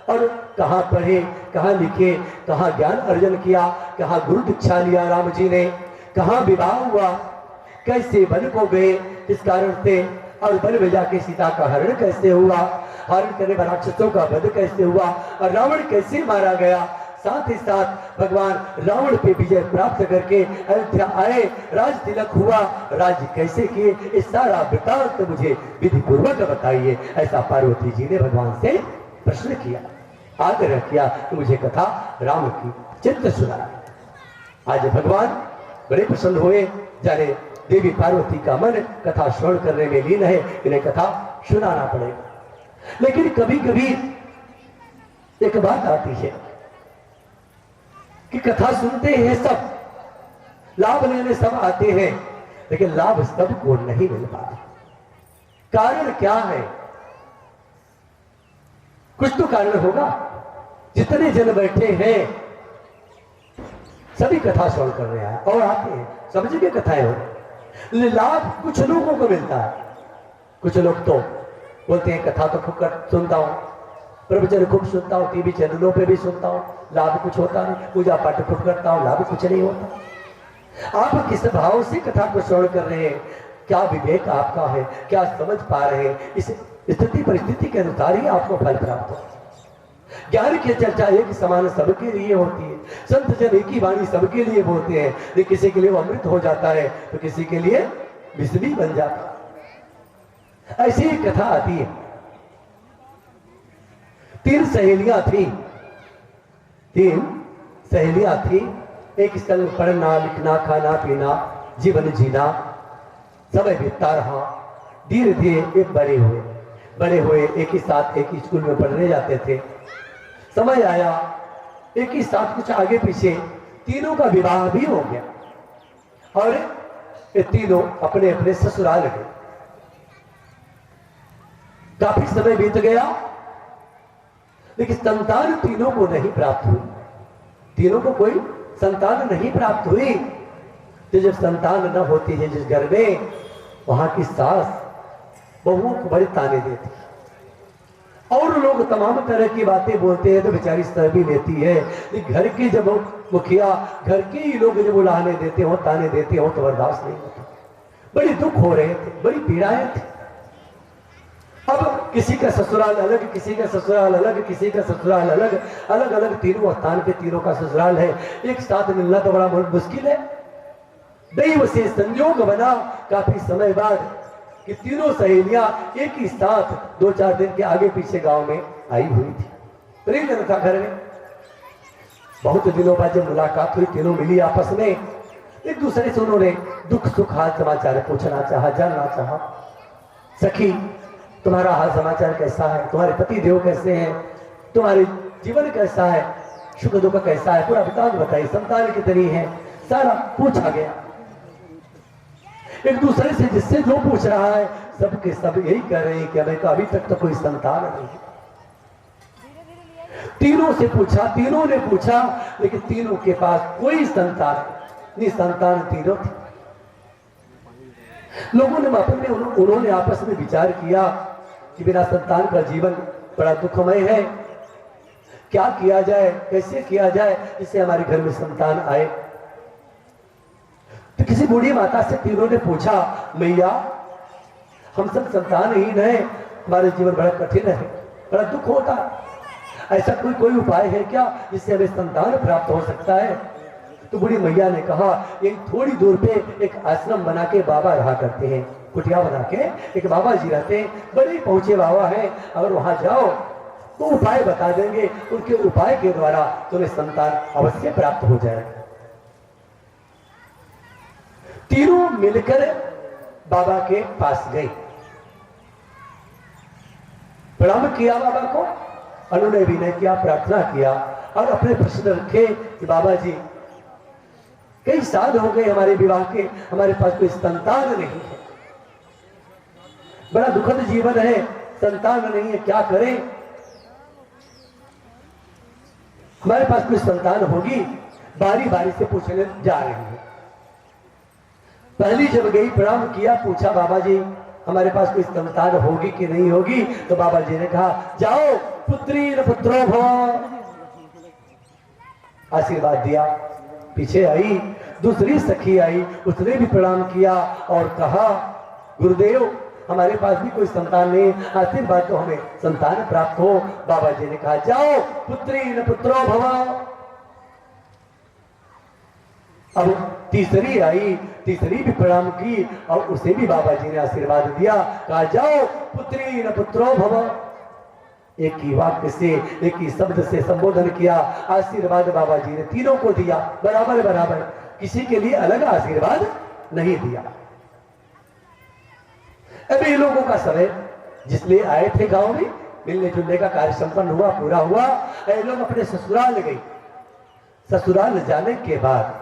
और कहाँ पढ़े, कहाँ लिखे, कहाँ ज्ञान अर्जन किया, कहाँ गुरु दीक्षा लिया राम जी ने, कहाँ विवाह हुआ, कैसे वन को गए, किस कारण से, और वन में जाके सीता का हरण कैसे हुआ, हरण करने पर राक्षसों का वध कैसे हुआ, और रावण कैसे मारा गया, साथ ही साथ भगवान रावण पे विजय प्राप्त करके अयोध्या आए, राज तिलक हुआ, राज्य कैसे किए, इस सारा वृत्तांत मुझे विधि पूर्वक बताइए। ऐसा पार्वती जी ने भगवान से प्रश्न किया, आग्रह किया कि मुझे कथा राम की चित्र सुना। आज भगवान बड़े प्रसन्न हुए, जाने देवी पार्वती का मन कथा श्रवण करने में लीन है, इन्हें कथा सुनाना पड़ेगा। लेकिन कभी कभी एक बात आती है कि कथा सुनते हैं सब, लाभ लेने सब आते हैं, लेकिन लाभ सबको नहीं मिल पाता। कारण क्या है? कुछ तो कारण होगा। जितने जन बैठे हैं सभी कथा श्रवण कर रहे हैं और आते हैं, सब जगह कथाएं हो रही, लाभ कुछ लोगों को मिलता है। कुछ लोग तो बोलते हैं कथा तो खूब सुनता हूं, प्रवचन खूब सुनता हूं, टीवी चैनलों पे भी सुनता हूं, लाभ कुछ होता नहीं, पूजा पाठ खूब करता हूं, लाभ कुछ नहीं होता। आप किस भाव से कथा को श्रवण कर रहे हैं, क्या विवेक आपका है, क्या समझ पा रहे हैं, इस स्थिति परिस्थिति के अनुसार ही आपको फल प्राप्त होता है। ज्ञान की चर्चा एक समान सबके लिए होती है, संत जन एक ही वाणी सबके लिए बोलते हैं, लेकिन किसी के लिए वो अमृत हो जाता है तो किसी के लिए विष भी बन जाता है। ऐसी एक कथा आती है। 3 सहेलियां थी, 3 सहेलियां थी, एक संग पढ़ना लिखना खाना पीना जीवन जीना, समय बीतता रहा, धीरे धीरे एक बड़े हुए एक ही साथ एक ही स्कूल में पढ़ने जाते थे। समय आया, एक ही साथ कुछ आगे पीछे तीनों का विवाह भी हो गया और ये तीनों अपने अपने ससुराल गए। काफी समय बीत गया लेकिन संतान तीनों को नहीं प्राप्त हुई, तीनों को कोई संतान नहीं प्राप्त हुई। तो जब संतान न होती है जिस घर में, वहां की सास बहुओं को बड़े ताने देती और लोग तमाम तरह की बातें बोलते हैं तो बेचारी सह भी लेती है। घर के जब मुखिया, घर के ही लोग जब बुलाने देते हो, ताने देते हो तो बर्दाश्त नहीं होता। बड़ी दुख हो रहे थे, बड़ी पीड़ाएं थी। अब किसी का ससुराल अलग, किसी का ससुराल अलग, किसी का ससुराल अलग, अलग अलग तीनों स्थान पे तीनों का ससुराल है, एक साथ मिलना तो बड़ा मुश्किल है। दैव से संयोग बना काफी समय बाद कि तीनों सहेलियां एक ही साथ 2-4 दिन के आगे पीछे गांव में आई हुई थी। प्रेम था घर में। बहुत दिनों बाद जब मुलाकात हुई, तीनों मिली आपस में, एक दूसरे से उन्होंने दुख सुख हाल समाचार पूछना चाहा, जानना चाहा। सखी तुम्हारा हाल समाचार कैसा है, तुम्हारे पति देव कैसे हैं, तुम्हारे जीवन कैसा है, सुख दुख कैसा है, पूरा वृतांत बताइए, संतान कितनी है, सारा पूछा गया। एक दूसरे से जिससे जो पूछ रहा है सबके सब यही कह रहे हैं कि हमें तो अभी तक तो कोई संतान नहीं। तीनों से पूछा, तीनों ने पूछा, लेकिन तीनों के पास कोई संतान नहीं, संतान तीनों थी। लोगों ने उन्होंने आपस में विचार किया कि बिना संतान का जीवन बड़ा दुखमय है, क्या किया जाए, कैसे किया जाए जिससे हमारे घर में संतान आए। तो किसी बूढ़ी माता से तीनों ने पूछा, मैया हम सब संतानहीन हैं, हमारे जीवन बड़ा कठिन है, बड़ा दुख होता है, ऐसा कोई उपाय है क्या जिससे हमें संतान प्राप्त हो सकता है। तो बूढ़ी मैया ने कहा, यही थोड़ी दूर पे एक आश्रम बना के बाबा रहा करते हैं, कुटिया बना के एक बाबा जी रहते हैं, बड़े पहुंचे बाबा हैं, अगर वहां जाओ तो उपाय बता देंगे, उनके उपाय के द्वारा तुम्हें संतान अवश्य प्राप्त हो जाएगा। तीनों मिलकर बाबा के पास गए, प्रणाम किया बाबा को, उन्होंने विनय किया, प्रार्थना किया और अपने प्रश्न रखे कि बाबा जी कई साल हो गए हमारे विवाह के, हमारे पास कोई संतान नहीं है, बड़ा दुखद जीवन है, संतान नहीं है, क्या करें? हमारे पास कोई संतान होगी? बारी बारी से पूछने जा रहे हैं। पहली जब गई, प्रणाम किया, पूछा बाबा जी हमारे पास कोई संतान होगी कि नहीं होगी? तो बाबा जी ने कहा जाओ पुत्री न पुत्रो भव, आशीर्वाद दिया। पीछे आई दूसरी सखी आई, उसने भी प्रणाम किया और कहा गुरुदेव हमारे पास भी कोई संतान नहीं, आशीर्वाद तो हमें संतान प्राप्त हो। बाबा जी ने कहा जाओ पुत्री न पुत्रो भव। अब तीसरी आई, तीसरी भी प्रणाम की और उसे भी बाबा जी ने आशीर्वाद दिया, कहा जाओ पुत्री न पुत्रो भव। एक ही वाक्य से, एक ही शब्द से संबोधन किया, आशीर्वाद बाबा जी ने तीनों को दिया बराबर बराबर, किसी के लिए अलग आशीर्वाद नहीं दिया। अभी लोगों का समय जिसलिए आए थे गांव में, मिलने जुलने का कार्य संपन्न हुआ, पूरा हुआ, लोग अपने ससुराल गए। ससुराल जाने के बाद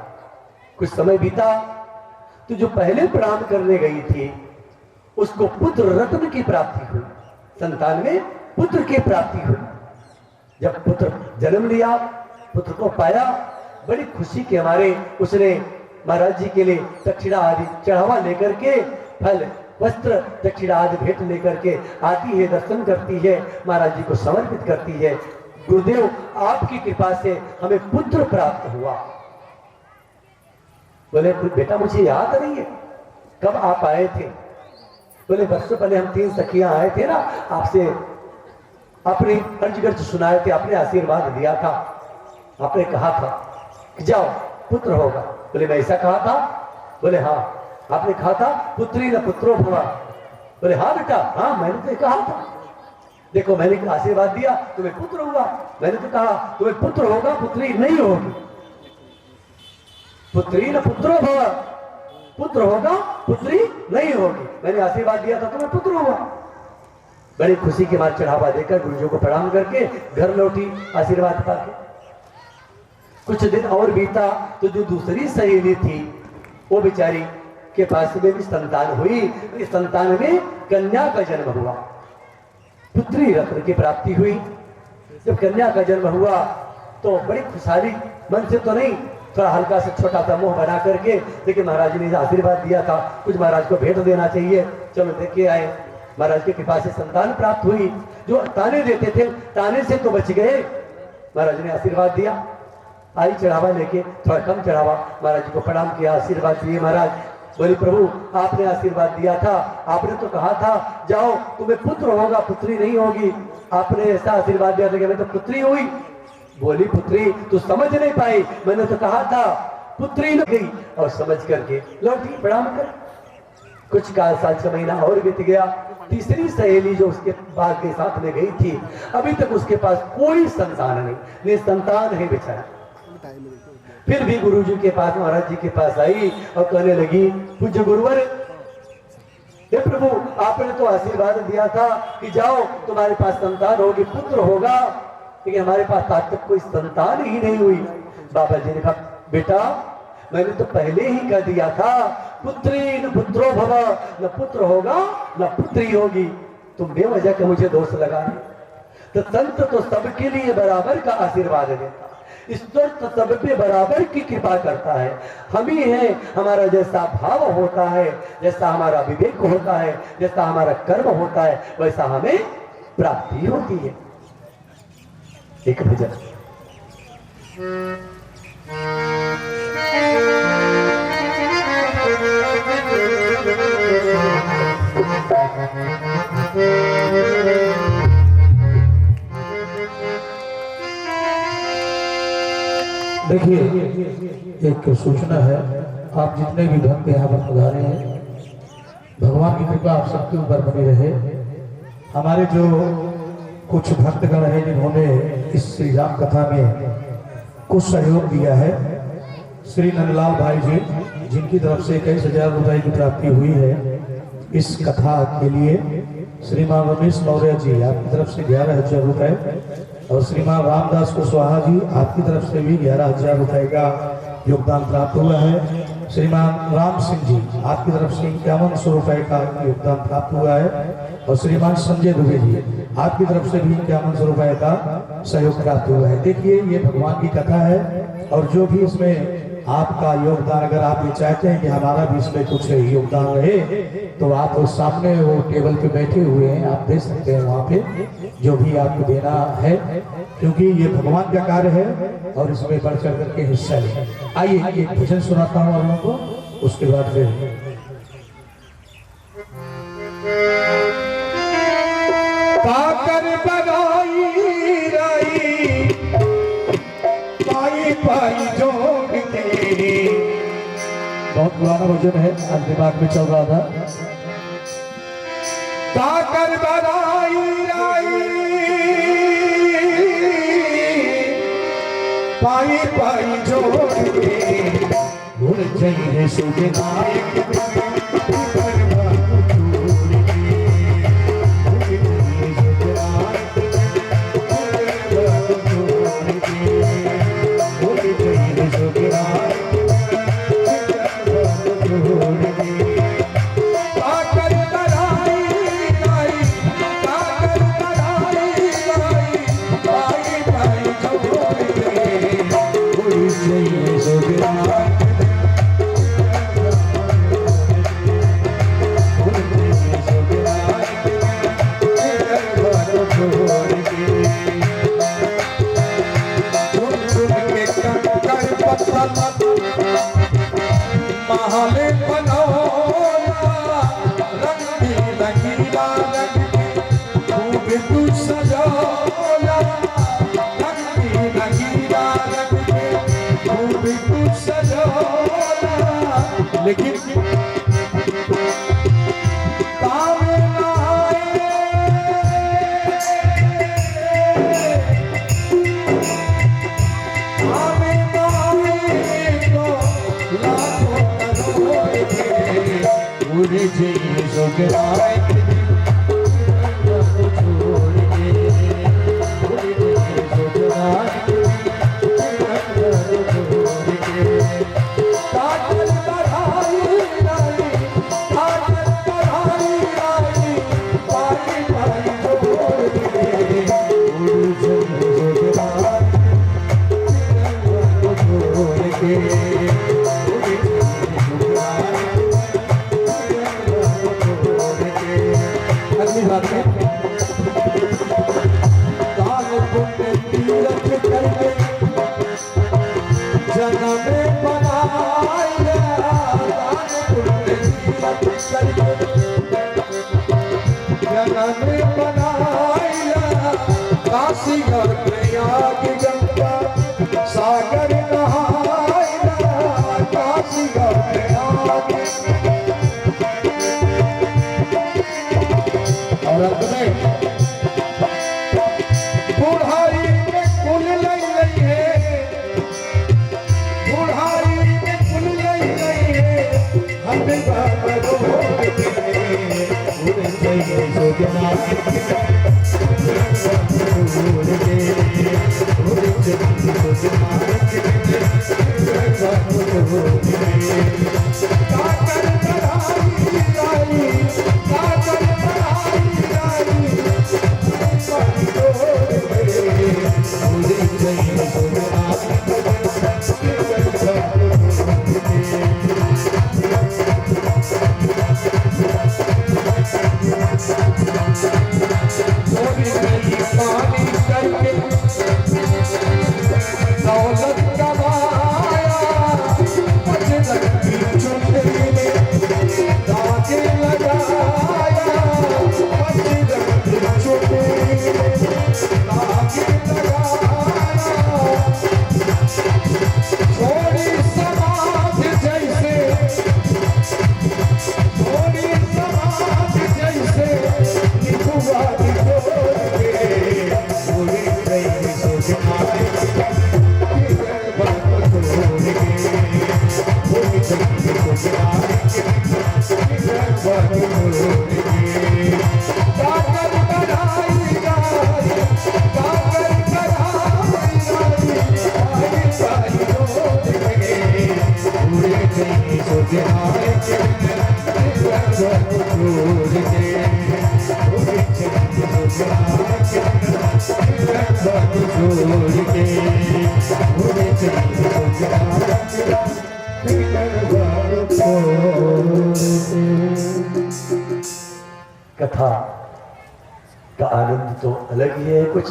कुछ समय बीता तो जो पहले प्रणाम करने गई थी उसको पुत्र रत्न की प्राप्ति हुई, संतान में पुत्र की प्राप्ति हुई। जब पुत्र जन्म लिया, पुत्र को पाया, बड़ी खुशी के हमारे उसने महाराज जी के लिए दक्षिणा आदि चढ़ावा लेकर के, फल वस्त्र दक्षिणा आदि भेंट लेकर के आती है, दर्शन करती है, महाराज जी को समर्पित करती है। गुरुदेव आपकी कृपा से हमें पुत्र प्राप्त हुआ। बोले बेटा मुझे याद नहीं है कब आप आए थे? बोले वर्षों पहले हम 3 सखियां आए थे ना, आपसे अपनी अर्ज गर्ज सुनाए थे, आपने आशीर्वाद दिया था, आपने कहा था कि जाओ पुत्र होगा। बोले मैं ऐसा कहा था? बोले हाँ। आपने कहा था पुत्री न पुत्रो भवा? बोले हाँ बेटा, हाँ मैंने तो कहा था। देखो मैंने आशीर्वाद दिया, तुम्हें पुत्र हुआ। मैंने तो कहा तुम्हें पुत्र होगा, पुत्री नहीं होगी। पुत्री न पुत्रो भव, पुत्र होगा पुत्री नहीं होगी। मैंने आशीर्वाद दिया था, तुम्हें पुत्र हुआ। बड़ी खुशी के बाद चढ़ावा देकर गुरुजी को प्रणाम करके घर लौटी आशीर्वाद पाके। कुछ दिन और बीता तो जो दूसरी सहेली थी वो बेचारी के पास में भी संतान हुई। इस संतान में कन्या का जन्म हुआ, पुत्री रत्न की प्राप्ति हुई। जब कन्या का जन्म हुआ तो बड़ी खुशहाली, मन से तो नहीं, थोड़ा हल्का से छोटा सा मुंह बना करके, लेकिन महाराज ने आशीर्वाद दिया था कुछ महाराज को भेंट देना चाहिए, चलो देखे आए। महाराज की कृपा से संतान प्राप्त हुई। जो ताने देते थे ताने से तो बच गए, महाराज ने आशीर्वाद दिया। आई चढ़ावा लेके, थोड़ा कम चढ़ावा, महाराज जी को प्रणाम किया, आशीर्वाद दिए। महाराज बोले प्रभु आपने आशीर्वाद दिया था, आपने तो कहा था जाओ तुम्हें पुत्र होगा, पुत्री नहीं होगी। आपने ऐसा आशीर्वाद दिया था कि मैं तो पुत्री हुई। बोली पुत्री तू समझ नहीं पाई, मैंने तो कहा था पुत्री न गई। और समझ करके लौटी प्रणाम कर। कुछ काल साल 6 महीना और बीत गया। तीसरी सहेली जो उसके बाद के साथ में गई थी, अभी तक उसके पास कोई संतान नहीं, निसंतान है बेचारा। फिर भी गुरुजी के पास, महाराज जी के पास आई और कहने लगी पूज्य गुरुवर, हे प्रभु आपने तो आशीर्वाद दिया था कि जाओ तुम्हारे पास संतान होगी, पुत्र होगा, लेकिन हमारे पास आज तक कोई संतान ही नहीं हुई। बाबा जी ने कहा बेटा मैंने तो पहले ही कह दिया था पुत्री न पुत्रो भव, न पुत्र होगा न पुत्री होगी। तुम बेवजह के मुझे दोष लगाए। तो संत तो सबके लिए बराबर का आशीर्वाद देता, ईश्वर तो सब पे बराबर की कृपा करता है। हम ही हैं, हमारा जैसा भाव होता है, जैसा हमारा विवेक होता है, जैसा हमारा कर्म होता है, वैसा हमें प्राप्ति होती है। एक भजन देखिए एक सूचना है, आप जितने भी भक्त यहाँ पर पधारे हैं, भगवान की कृपा आप सबके ऊपर बनी रहे। हमारे जो कुछ भक्तगण हैं जिन्होंने इस श्री राम कथा में कुछ सहयोग दिया है, श्री नंदलाल भाई जी जिनकी तरफ से 21,000 रुपए की प्राप्ति हुई है इस कथा के लिए, श्रीमान रमेश मौर्य जी आपकी तरफ से 11,000 रुपए, और श्रीमान रामदास कुशवाहा जी आपकी तरफ से भी 11,000 रुपए का योगदान प्राप्त हुआ है। श्रीमान राम सिंह जी, आपकी तरफ से 5100 रुपए का योगदान प्राप्त हुआ है और श्रीमान संजय दुबे जी, आपकी तरफ से भी 5100 रुपए का सहयोग प्राप्त हुआ है। देखिए ये भगवान की कथा है और जो भी इसमें आपका योगदान, अगर आप ये चाहते हैं कि हमारा भी इसमें कुछ योगदान रहे तो आप उस सामने वो टेबल पे बैठे हुए हैं, आप दे सकते हैं वहाँ पे जो भी आपको देना है, क्योंकि ये भगवान का कार्य है और इसमें बढ़ चढ़ करके हिस्सा लें। आइए एक भजन सुनाता हूँ आप लोगों को, उसके बाद फिर काकर बगाई राई पाई पाई जोग के। बहुत पुराना भजन है, आज दिमाग में चल रहा था। काकर बगाई राई पाई पाई जोग के। भूल जाइए सुगनायक महल बनौला रंगी रंगीला खूब तू सजौला रंगी रंगीला खूब तू सजौला। लेकिन काम ना आए, काम ना आए तो लाखों उड़ जाइए जोगराय छोड़ के। उड़ जाइए जोगराय छोड़ के। काजल बढ़ाई लाई, काजल बढ़ाई लाई पाई पाई जोड़ के। उड़ जाइए जोगराय छोड़ के। अगली बात है दान पुण्य तीरथ करके जन्म बनाया। दान पुण्य तीरथ करके जन्म बनाया। काशी और प्रयाग गंगा सागर नहाया। काशी और प्रयाग और अंत में बुढ़ाई में कुल लई है। बुढ़ाई में कुल लई है। हमें बाबा रोड के उड़ जाइए जोगनाथ छोड़ के। उड़ जाइए जोगनाथ छोड़ के। काकर बढ़ाई लाई, काकर बढ़ाई लाई कथा का आनंद तो अलग ही है कुछ,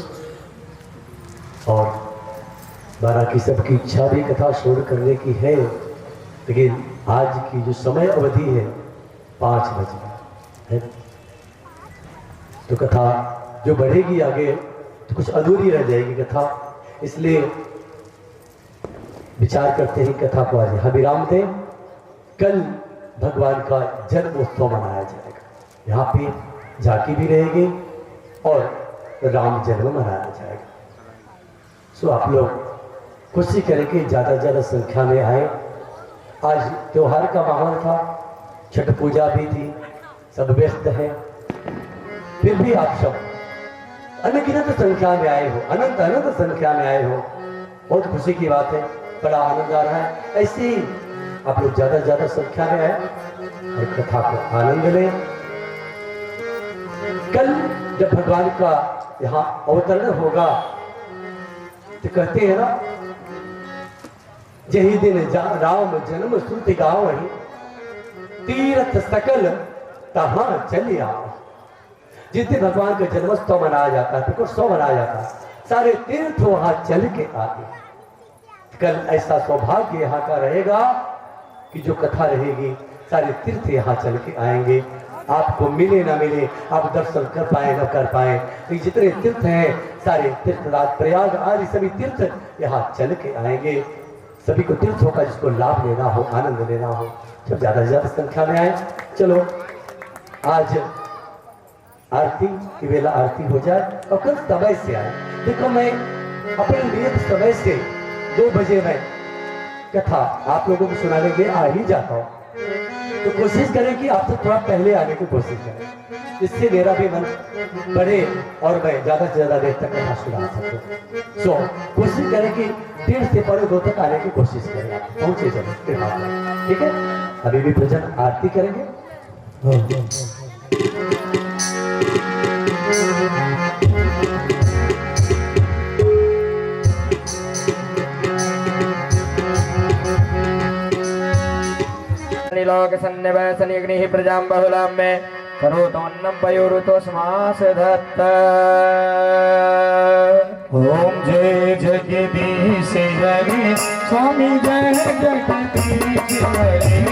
और बाराकी सबकी इच्छा भी कथा शुरू करने की है, लेकिन आज की जो समय अवधि है 5 बजे है, तो कथा जो बढ़ेगी आगे तो कुछ अधूरी रह जाएगी कथा, इसलिए विचार करते ही कथा को आज यहाँ विराम दें। कल भगवान का जन्म उत्सव मनाया जाएगा, यहाँ पे झांकी भी रहेगी और राम जन्म मनाया जाएगा। सो आप लोग कोशिश करें कि ज़्यादा से ज़्यादा संख्या में आए। आज त्योहार का माहौल था, छठ पूजा भी थी, सब व्यस्त हैं, फिर भी आप सब अनगिनत संख्या में आए हो, अनंत अनंत संख्या में आए हो, बहुत खुशी की बात है, बड़ा आनंद आ रहा है। ऐसे ही आप लोग ज़्यादा से ज़्यादा संख्या में आए और कथा को आनंद लें। कल जब भगवान का यहाँ अवतरण होगा तो कहते हैं ना, यही दिन राम जन्म श्रुति गाँव ही, तीर्थ सकल तहां चले आओ। जिस दिन भगवान का जन्मोत्सव मनाया जाता है, उत्सव मनाया जाता है, सारे तीर्थ वहां चल के आते। कल ऐसा सौभाग्य यहाँ का रहेगा कि जो कथा रहेगी सारे तीर्थ यहाँ चल के आएंगे। आपको मिले ना मिले, आप दर्शन कर पाए न कर पाए, लेकिन जितने तीर्थ हैं सारे तीर्थराज प्रयाग आदि सभी तीर्थ यहाँ चल के आएंगे। सभी को तीर्थों का जिसको लाभ लेना हो, आनंद लेना हो, जब ज़्यादा से ज़्यादा संख्या में आए। चलो आज आरती की वेला आरती हो जाए और कल समय से आए। देखो मैं अपने नियत समय से 2 बजे में कथा आप लोगों को सुनाने के लिए आ ही जाता हूँ, तो कोशिश करें कि आपसे थोड़ा पहले आने की कोशिश करें, जिससे मेरा भी मन बढ़े और मैं ज़्यादा से ज़्यादा देर तक कथा सुना सकूँ। सो कोशिश करें कि 1:30 से पौने 2 तक आने की कोशिश करें, पहुँचे चले, ठीक है। अभी भी भजन आरती करेंगे। लोक सन्निवसनिग्निः प्रजां बहुलां मे करोतोन्नं पयोरुतो समास धत्त। ओम जय जगदीश हरे स्वामी, जय जगदीश हरे,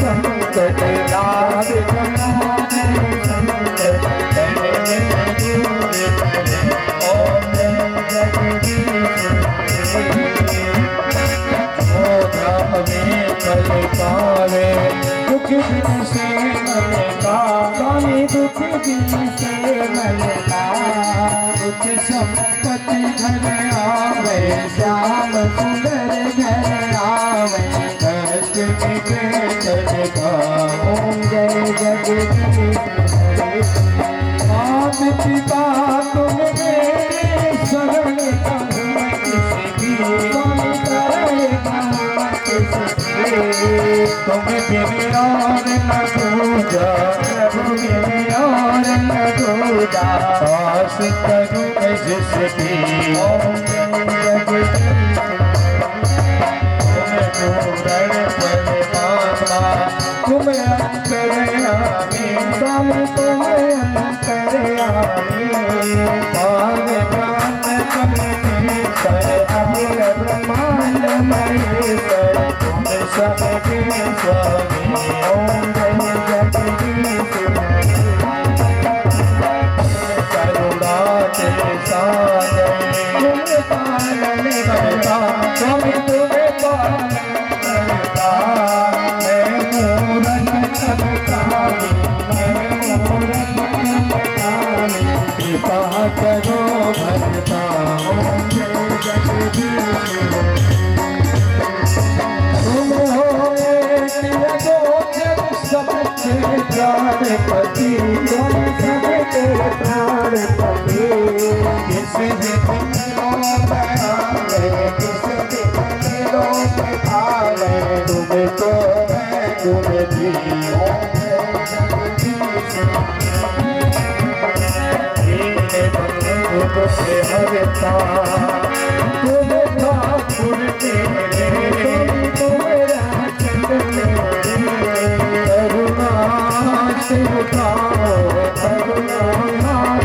संकट नाश ओम जय जगदीश कल पावे दुख दिन से मन का, स्वामी दुख दिन से मन का, दुख संपत्ति घर आवे, श्याम सुंदर घर आवे, कष्ट मिटे जग का। ओम जय जगदीश हरे, मात पिता तुम मेरे शरण कहूँ किसी की, तुम बिन और न दूजा, प्रभु बिन और न दूजा, आस करूं मैं जिसकी। ओम जय जगदीश, तुम पूर्ण परमात्मा, तुम अंतर्यामी, स्वामी तुम अंतर्यामी, पावन प्राण कमलेश्वर, अखिल ब्रह्मांड महेश्वर, सबके स्वामी। ओम जय जगदीश करुणा के सागर, तुम पालन करता, स्वामी तुम्हें पालन करता, मैं मूरत चमत्कारी, मैं मूरत चमत्कारी, कृपा करो भरता। ओम जय जगदीश प्राणपति, सबके प्राणपति, किस दिन किस दिन तुमको सुमति हरता तुम ठाकुर तेरे करुणा से उठाओ करुणा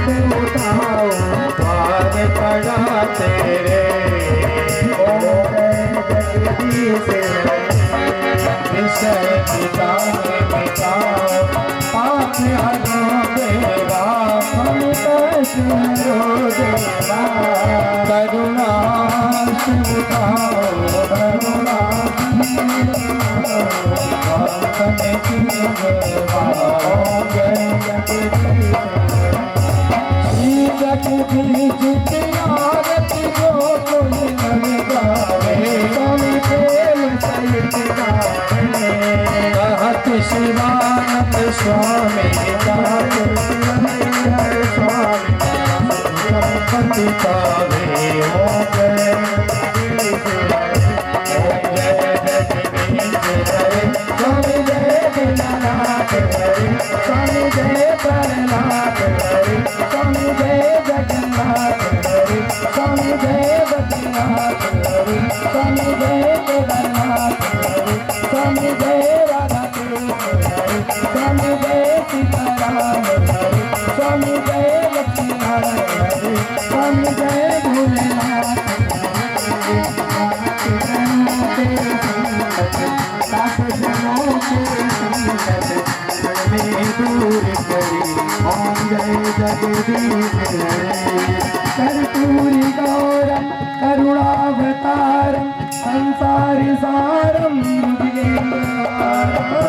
से उठाओ द्वार पड़ा तेरे जगदीश विषय पिता बचाओ पाप हरो देवा हम करो देवा करुणा से उठाओ करुणा शिवानंद स्वामी स्वामी पावे हो गए स्वामी जय दीनानाथ हरि स्वामी जय परनाथ हरि स्वामी जय जगन्नाथ हरि स्वामी जय बद्रीनाथ हरि स्वामी जय केदारनाथ हरि स्वामी जय राधा स्वामी जय सीताराम हरि स्वामी जय लक्ष्मी नारायण हरि स्वामी जय भोलेनाथ दूर करी ओम जय जगदीश कर्पूरी गौरम करुणावतारम संसारी सारम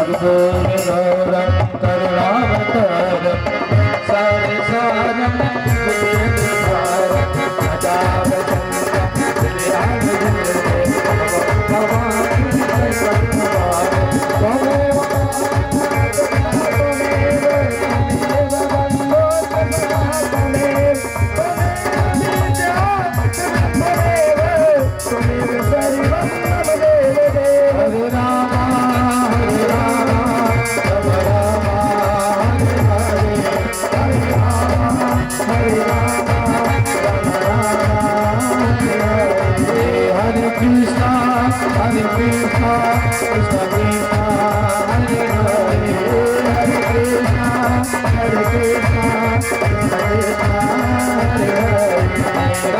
कर्पूरी गौरम करुणावतारम सारे सारम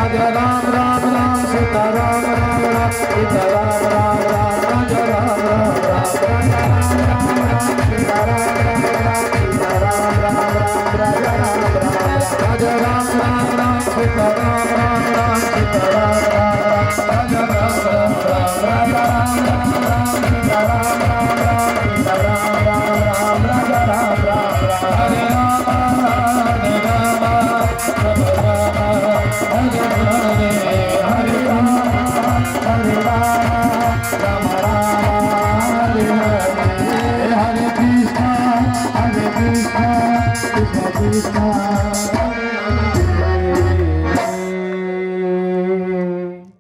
Raja Ram Ram Ram Sita Ram Ram Ram Sita Ram Ram Ram Raja Ram Ram Ram Raja Ram Ram Ram Sita Ram Ram Ram Sita Ram Ram Ram Raja Ram Ram Raja Ram Ram Ram Sita Ram Ram Ram Sita Ram Ram Ram Raja Ram Ram Ram Raja Ram Ram Ram Sita Ram Ram